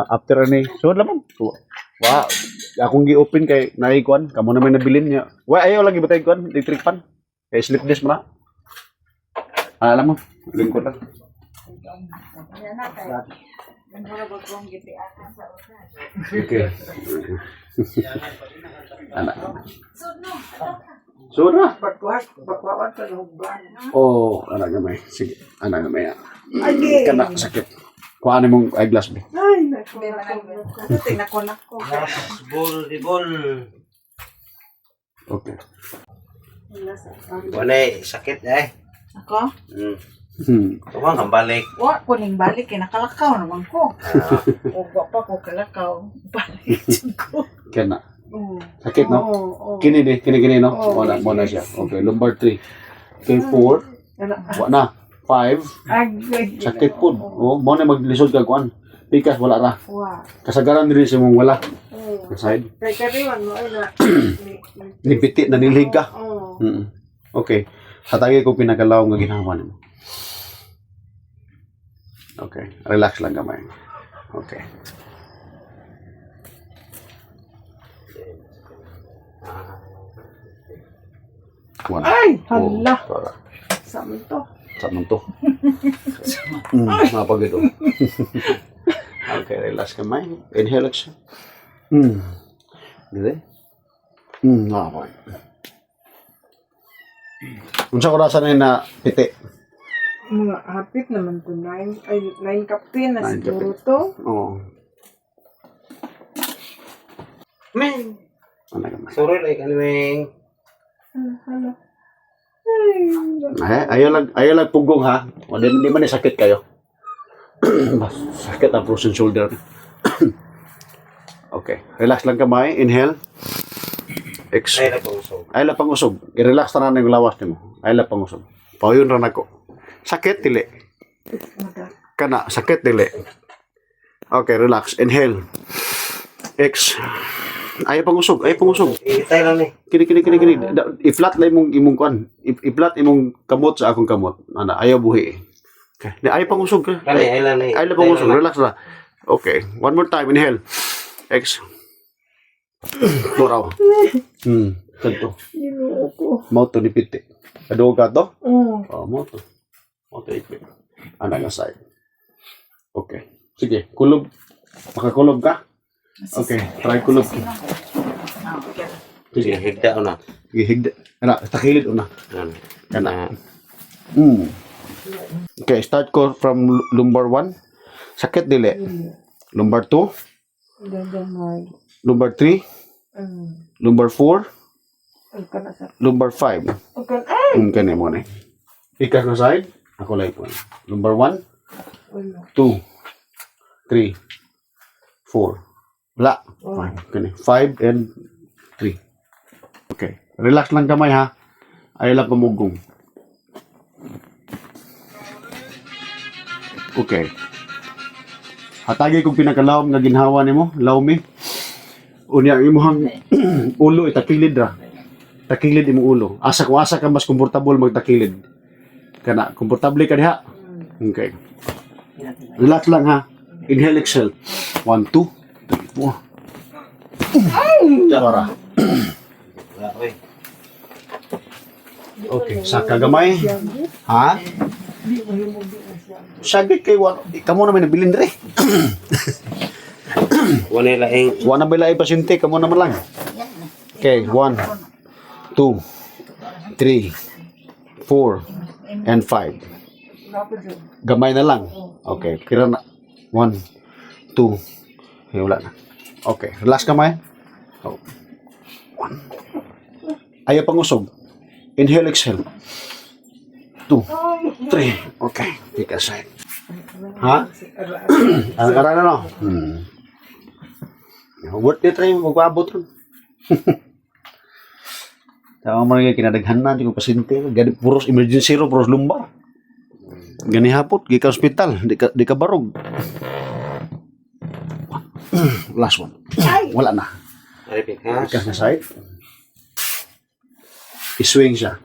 After ani, so lamang. Wa, akong gi-open kay naikuan, kamo na may nabilin niya. Wa ayo lagi batay kuan, electric fan. Kay sleepless man. Alam mo, lingkod lang. Okay. Anak. So na. Pagkuhan sa hubban. Oh, anak gamay. Sige, anak gamay. Ay, Kana sakit. Kuha mong eyeglass be. ay, nakunak ko. Bol di bol. Okay. Wala sakit eh. Ako? Tuwang ang balik. Wa ko ning balik kay nakalakaw naman ko. Ugo pa ko kalakaw. Balik ko. Kana. Oo. Sakit no? Oo. Kini no? Oo. Muna siya. Okay, lumbar 3. Okay, 4. Wa na. 5. Agay. Sakit po. Oh, mo na maglisod ka kuan. Pikas wala ra. Wa. Kasagaran diri sa mong wala. Oo. Sa side. Kay kariwan mo ay na. Nipiti na nilig ka. Oo. Okay. Hatagi ko pinakalaw nga ginawa nimo. Okay. Relax lang gamay. Okay. One. Ay, hala. Para. Saan to? Sa to. Mapagod. Okay, relax gamay. Inhale siya. Dire. Okay. Unsa ko rasa na piti? Mga hapit naman to 9. Ay, 9 kapin na Nine siguro to. Oo. Men. Ano gamay? Sorry like anyway. Hala. Ay, Ayaw lang pugong ha. O di man ni sakit kayo. Sakit ang frozen shoulder. Okay. Relax lang kamay. Inhale. Ay na po so. Ay lang pangusog. I-relax na yung lawas nimo. Ay lang pangusog. Pauyon ra nako. Sakit dili. Kana sakit dili. Okay, relax. Inhale. Ay pangusog. Itay lang ni. Kini. I-flat lang imong kuan. I-flat imong kamot sa akong kamot. Ana, ayaw buhi. Okay. Di ay pangusog ka. Ay lang ni. Ay lang pangusog. Relax na. Okay. One more time. Inhale. Doraw. Kanto. Ginoo ko. Mouth to dipiti. Kadoo ka to? Oo. Oh, mouth to. Mouth to ipit. Ana nga side. Okay. Sige. Kulob. Makakulob ka? Okay. Try kulob. Sige, higda na. Sige, higda. Ana, takilid una. Kana. Okay, start ko from lumbar 1. Sakit dili. Lumbar 2. Gagamay. Lumbar 3. Lumbar 4. Ay, kana sa. Lumbar 5. Ay! Kani mo na. Ikas na side. Ako lang po. Lumbar 1, Wala. 2, 3, 4. Wala. Kani. 5 and 3. Okay. Relax lang kamay ha. Ayaw lang pamugong. Okay. Hatagi kong pinakalawom nga ginhawa nimo, lawmi. Unya imong ulo itakilid ra. Takilid imong ulo. Asa ka mas komportable magtakilid. Kana komportable ka diha. Okay. Relax lang ha. Inhale, exhale. 1, 2, 3, 4. Para. Wala oy. Okay, saka gamay. Ha? Sagit kay kamo na may nabilin dire. Wala laing. Wala na ba ilay pasyente, kamo naman lang. Okay, 1, 2, 3, 4, and 5. Gamay na lang. Okay, kira na. 1, 2, okay, wala na. Okay, relax kamay. Oh. 1. Ayaw pangusog. Inhale, exhale. 2, 3. Okay, take a side. Ha? Ang karana no? Worth it rin, magpaabot rin. Tama mo rin kinadaghan na, di ko pasyente. Puros emergency ro, puros lumbar. Gani hapot, di ka hospital, di ka barog. Last one. Wala na. Repeat ha. Ikas na side. I-swing siya.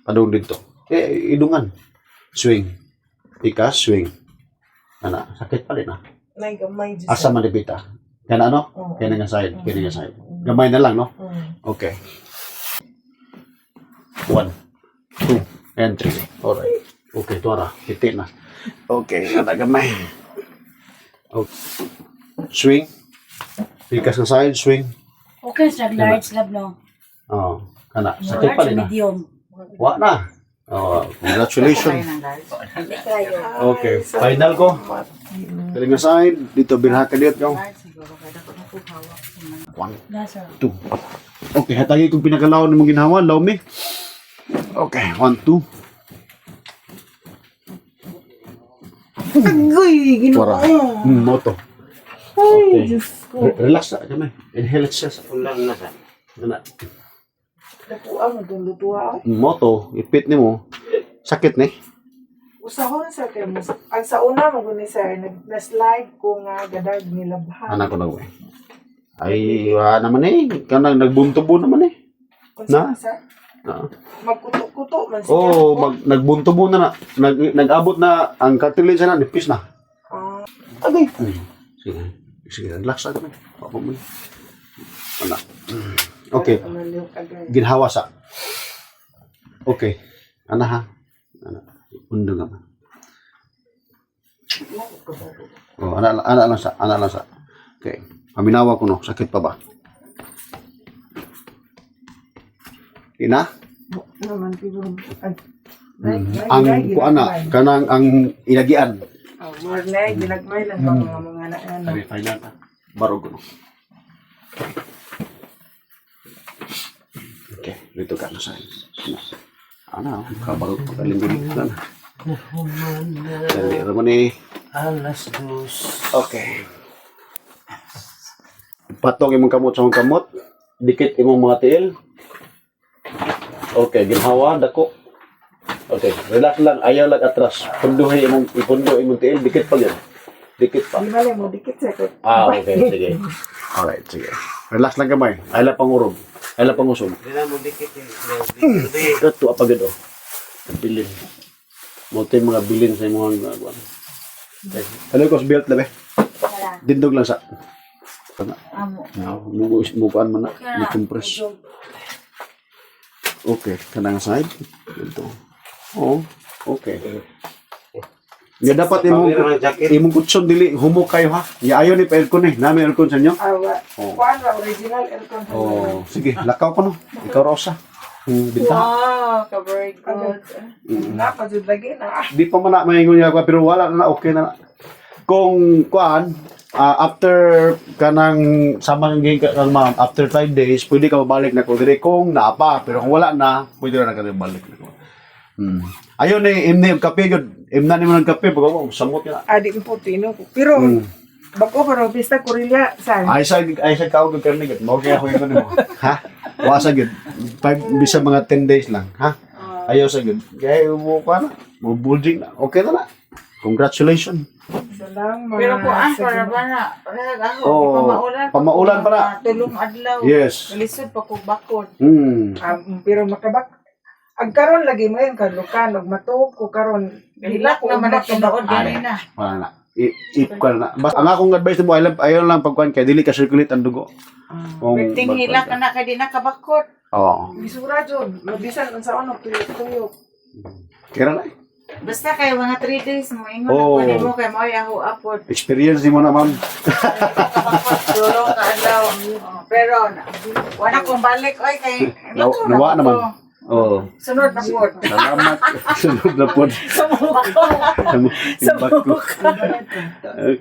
Padung dito. Idungan. Swing. Ikas, swing. Ana, sakit pa rin Gamay dyan. Asa man dibita? Kana ano? Oo. Kaya nga side, kaya nga side. Gamay na lang, no? Okay. 1, 2, and 3. Alright. Okay, tuwara. Hiti na. Okay, kada gamay. Okay. Swing. Pikas na side, swing. Okay, sa large lab, no? Oh, kana. Sakit Large pa sa rin na. medium. Wa na. Oh, congratulations. Hindi kayo. Okay, final ko. Kaling nga side, dito bilha ka dito. 1, Nasa. 2. Okay, hatagi kong pinakalaw ni mong ginawa, law me. Okay, 1, 2. Agoy, Tuwara. Moto. Ay, Diyos ko. Relax na kami. Inhale siya sa Ulang na sa. Ana. Nakuha mo doon lutuwa. Moto, ipit ni mo. Sakit ni. Usahon sa kay mo. Ang sa una mo guni sir, na-slide ko nga gadag nilabhan. Anak ko na ko eh. Ay, naman eh. Kanang nagbuntubo naman eh. Na? Sir? Ah. Magkuto-kuto man siya. Oo, nagbuntubo na na. Nag-abot na ang cartilage na, nipis na. Agay. Sige, sige, relax na kami. Papa mo. Anak. Okay, Amaliw agay. ginhawa sa. Okay. Ana ha. Ana. Undo nga ba? Oh, ana lang sa, ana lang sa. Okay. Paminawa ko no, sakit pa ba? Ina? Naman pero Ang kuana, kanang ang inagian. more na ginagmay lang mga anak ano. Ari final na. Barog ko no. Okay, dito ka na sa. Ana, kabarog pa kalimbilig na. Dali naman eh. Alas dos. Okay. Patong imong kamot sa imong kamot. Dikit imong mga tiil. Okay, ginhawa, dako. Okay, relax lang, ayaw lang atras. Punduhin imong, ipundo imong tiil, dikit pa yun. Dikit pa. Di mali mo dikit sa ko. Okay, sige. Alright, sige. Relax lang kamay. Ay lang pangurog. Ay lang pangusog. Hindi na mo dikit eh. Ito, apagad o. Bilin. Moto yung mga bilin sa imong gagawin. Okay. Hello, Kos Belt na be. Wala. Dindog lang sa. Amo. Mukuan man na. Ni-compress. Okay, kanang side. Ito. Oh, okay. Nga dapat imong kutson dili humok kayo ha. Ya ayo ni pa-aircon eh. Nami aircon sa inyo. Awa. Oh. Kuan ra original aircon. Oh, sige, lakaw ko no. Ikaw rosa. Binta. Wow, ka-very good. Napajud lagi na. Di pa man na maingon niya ako pero wala na okay na. Kung kuan after kanang samang kang ma'am after 5 days pwede ka mabalik na ko dire kung naapa pero kung wala na pwede na ka balik na ko. Ayon ni imni og kape gud. Imna ni mo ng kape pag ako samot na. Adi po tino. Pero bako para pista Korea san. Ay sa kaog og karne gud. Mao kaya ko yun mo. Ha? Wasa gud. 5 bisa mga 10 days lang, ha? Ayaw sa gud. Kaya mo pa na. Mo bulging na. Okay na na. Congratulations. Salamat. Pero kung para ba na, ako, Oh, pamaulan pa na. Tulong adlaw. Yes. Lisod pa ko bakod. Pero makabak ang karon lagi mo yun kalukan og matuog ko karon Hilak naman na tinuod ganina. Wala na. If ka na. Basta ang akong advice mo, ayaw lang pagkuhan kaya dili ka circulate ang dugo. Perting hilak na ka di nakabakod. Oo. bisura jud mabisan unsa ano tuyo. Kira na. Basta kayo mga 3 days mo ingon Oh. ako mo kay mo yaho apod. Experience din mo na, ma'am. Nakabakod tulong ka adlaw. Pero wala kong balik oy kay Nawa naman. Oo. sunod na pod. Salamat. Sunod na po. Sa mukha. Sa mukha. Okay.